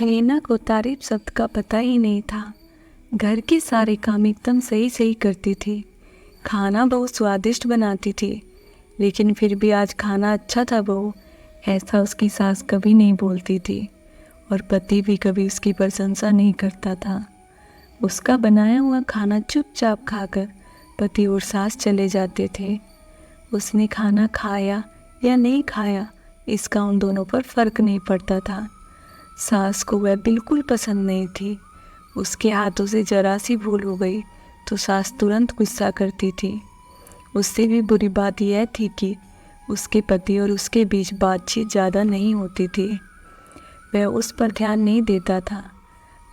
रीना को तारीफ शब्द का पता ही नहीं था। घर के सारे काम एकदम सही सही करती थी। खाना बहुत स्वादिष्ट बनाती थी। लेकिन फिर भी आज खाना अच्छा था बहू, ऐसा उसकी सास कभी नहीं बोलती थी। और पति भी कभी उसकी प्रशंसा नहीं करता था। उसका बनाया हुआ खाना चुपचाप खाकर पति और सास चले जाते थे। उसने खाना खाया या नहीं खाया, इसका उन दोनों पर फर्क नहीं पड़ता था। सास को वह बिल्कुल पसंद नहीं थी। उसके हाथों से जरा सी भूल हो गई तो सास तुरंत गुस्सा करती थी। उससे भी बुरी बात यह थी कि उसके पति और उसके बीच बातचीत ज़्यादा नहीं होती थी। वह उस पर ध्यान नहीं देता था।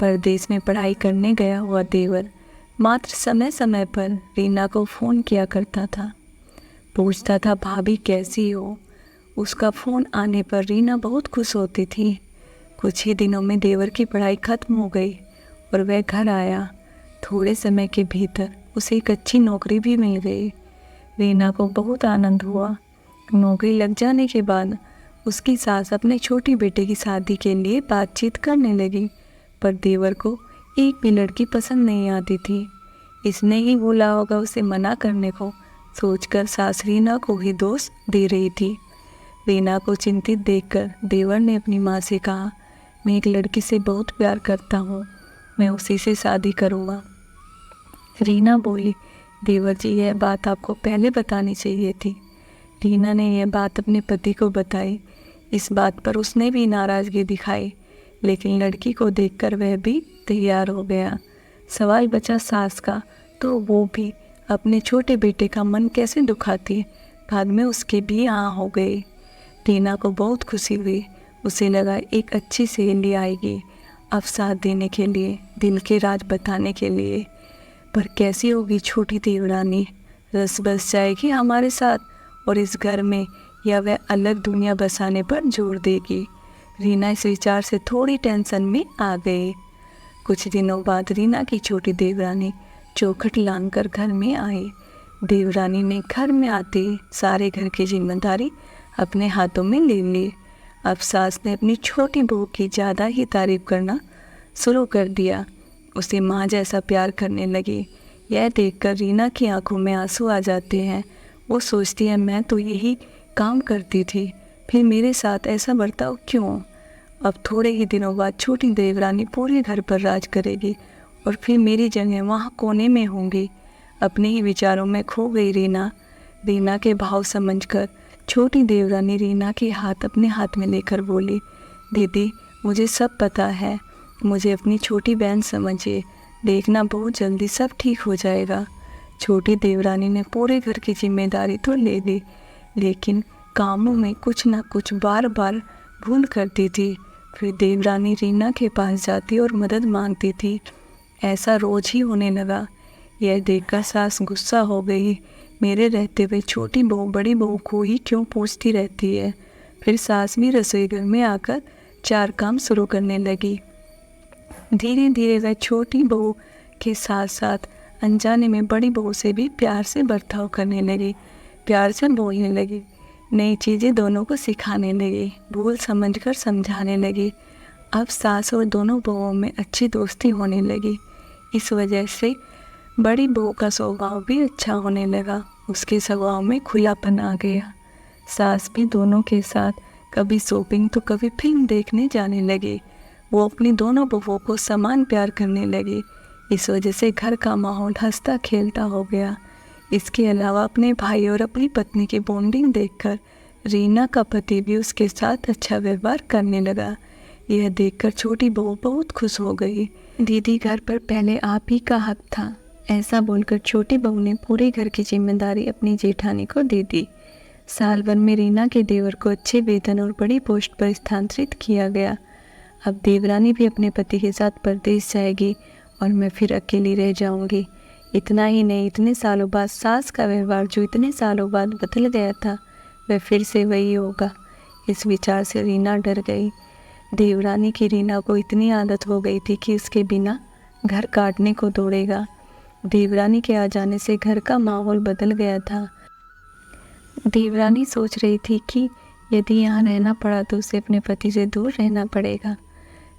परदेश में पढ़ाई करने गया हुआ देवर मात्र समय समय पर रीना को फ़ोन किया करता था। पूछता था भाभी कैसी हो। उसका फ़ोन आने पर रीना बहुत खुश होती थी। कुछ ही दिनों में देवर की पढ़ाई खत्म हो गई और वह घर आया। थोड़े समय के भीतर उसे एक अच्छी नौकरी भी मिल गई। रीना को बहुत आनंद हुआ। नौकरी लग जाने के बाद उसकी सास अपने छोटी बेटे की शादी के लिए बातचीत करने लगी, पर देवर को एक भी लड़की पसंद नहीं आती थी। इसने ही बोला होगा उसे मना करने को, सोचकर सास रीना को ही दोष दे रही थी। रीना को चिंतित देखकर देवर ने अपनी माँ से कहा, मैं एक लड़की से बहुत प्यार करता हूँ, मैं उसी से शादी करूँगा। रीना बोली, देवर जी यह बात आपको पहले बतानी चाहिए थी। रीना ने यह बात अपने पति को बताई। इस बात पर उसने भी नाराज़गी दिखाई, लेकिन लड़की को देखकर वह भी तैयार हो गया। सवाल बचा सास का, तो वो भी अपने छोटे बेटे का मन कैसे दुखाती। बाद में उसके भी हाँ हो गए। रीना को बहुत खुशी हुई। उसे लगा एक अच्छी सहेली आएगी अब साथ देने के लिए, दिल के राज बताने के लिए। पर कैसी होगी छोटी देवरानी, रस बस जाएगी हमारे साथ और इस घर में, या वह अलग दुनिया बसाने पर जोर देगी। रीना इस विचार से थोड़ी टेंशन में आ गई। कुछ दिनों बाद रीना की छोटी देवरानी चौखट लांघकर घर में आई। देवरानी ने घर में आते सारे घर की जिम्मेदारी अपने हाथों में ले ली। अब सास ने अपनी छोटी बहू की ज़्यादा ही तारीफ करना शुरू कर दिया। उसे माँ जैसा प्यार करने लगी। यह देखकर रीना की आंखों में आंसू आ जाते हैं। वो सोचती है मैं तो यही काम करती थी, फिर मेरे साथ ऐसा बर्ताव क्यों। अब थोड़े ही दिनों बाद छोटी देवरानी पूरे घर पर राज करेगी और फिर मेरी जगह वहाँ कोने में होंगी। अपने ही विचारों में खो गई रीना के भाव समझकर छोटी देवरानी रीना के हाथ अपने हाथ में लेकर बोली, दीदी मुझे सब पता है, मुझे अपनी छोटी बहन समझिए, देखना बहुत जल्दी सब ठीक हो जाएगा। छोटी देवरानी ने पूरे घर की जिम्मेदारी तो ले ली, लेकिन कामों में कुछ न कुछ बार बार भूल करती थी। फिर देवरानी रीना के पास जाती और मदद मांगती थी। ऐसा रोज ही होने लगा। यह देखकर सास गुस्सा हो गई। मेरे रहते हुए छोटी बहू बड़ी बहू को ही क्यों पूछती रहती है। फिर सास भी रसोई घर में आकर चार काम शुरू करने लगी। धीरे धीरे वह छोटी बहू के साथ साथ अनजाने में बड़ी बहू से भी प्यार से बर्ताव करने लगी, प्यार से बोलने लगी, नई चीज़ें दोनों को सिखाने लगी, भूल समझकर समझाने लगी। अब सास और दोनों बहुओं में अच्छी दोस्ती होने लगी। इस वजह से बड़ी बहू का स्वभाव भी अच्छा होने लगा। उसके स्वभाव में खुलापन आ गया। सास भी दोनों के साथ कभी शॉपिंग तो कभी फिल्म देखने जाने लगी। वो अपनी दोनों बहुओं को समान प्यार करने लगी। इस वजह से घर का माहौल हंसता खेलता हो गया। इसके अलावा अपने भाई और अपनी पत्नी की बॉन्डिंग देखकर रीना का पति भी उसके साथ अच्छा व्यवहार करने लगा। यह देखकर छोटी बहू बहुत खुश हो गई। दीदी घर पर पहले आप ही का हक था, ऐसा बोलकर छोटी बहू ने पूरे घर की जिम्मेदारी अपनी जेठानी को दे दी। साल भर में रीना के देवर को अच्छे वेतन और बड़ी पोस्ट पर स्थानांतरित किया गया। अब देवरानी भी अपने पति के साथ परदेश जाएगी और मैं फिर अकेली रह जाऊंगी। इतना ही नहीं, इतने सालों बाद सास का व्यवहार जो इतने सालों बाद बदल गया था वह फिर से वही होगा। इस विचार से रीना डर गई। देवरानी की रीना को इतनी आदत हो गई थी कि उसके बिना घर काटने को दौड़ेगा। देवरानी के आ जाने से घर का माहौल बदल गया था। देवरानी सोच रही थी कि यदि यहाँ रहना पड़ा तो उसे अपने पति से दूर रहना पड़ेगा।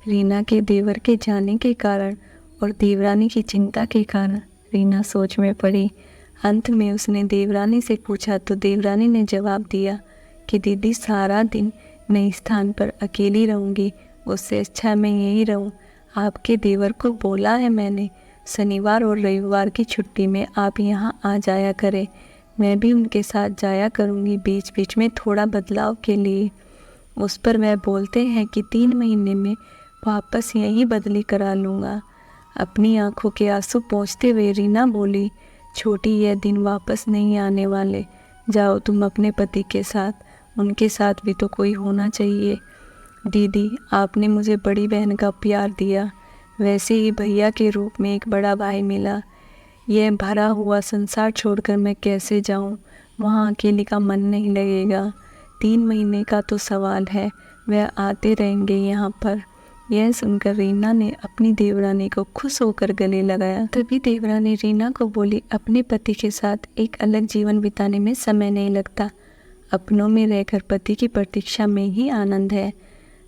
रीना के देवर के जाने के कारण और देवरानी की चिंता के कारण रीना सोच में पड़ी। अंत में उसने देवरानी से पूछा तो देवरानी ने जवाब दिया कि दीदी सारा दिन नए स्थान पर अकेली रहूँगी, उससे अच्छा मैं यहीं रहूँ। आपके देवर को बोला है मैंने, शनिवार और रविवार की छुट्टी में आप यहाँ आ जाया करें। मैं भी उनके साथ जाया करूँगी बीच बीच में थोड़ा बदलाव के लिए। उस पर वह बोलते हैं कि 3 महीने में वापस यहीं बदली करा लूँगा। अपनी आंखों के आंसू पोंछते हुए रीना बोली, छोटी यह दिन वापस नहीं आने वाले। जाओ तुम अपने पति के साथ, उनके साथ भी तो कोई होना चाहिए। दीदी आपने मुझे बड़ी बहन का प्यार दिया, वैसे ही भैया के रूप में एक बड़ा भाई मिला। यह भरा हुआ संसार छोड़कर मैं कैसे जाऊं? वहाँ अकेले का मन नहीं लगेगा। 3 महीने का तो सवाल है, वह आते रहेंगे यहाँ पर। यह सुनकर रीना ने अपनी देवरानी को खुश होकर गले लगाया। तभी देवरानी रीना को बोली, अपने पति के साथ एक अलग जीवन बिताने में समय नहीं लगता, अपनों में रहकर पति की प्रतीक्षा में ही आनंद है।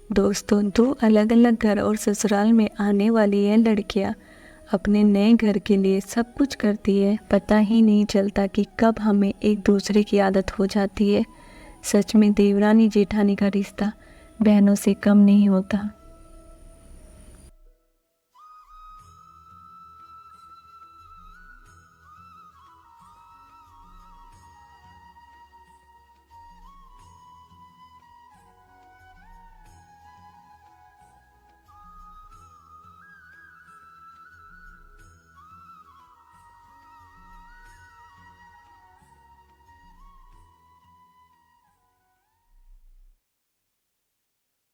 दोस्तों, 2 अलग अलग घर और ससुराल में आने वाली यह लड़कियां अपने नए घर के लिए सब कुछ करती है, पता ही नहीं चलता कि कब हमें एक दूसरे की आदत हो जाती है। सच में देवरानी जेठानी का रिश्ता बहनों से कम नहीं होता।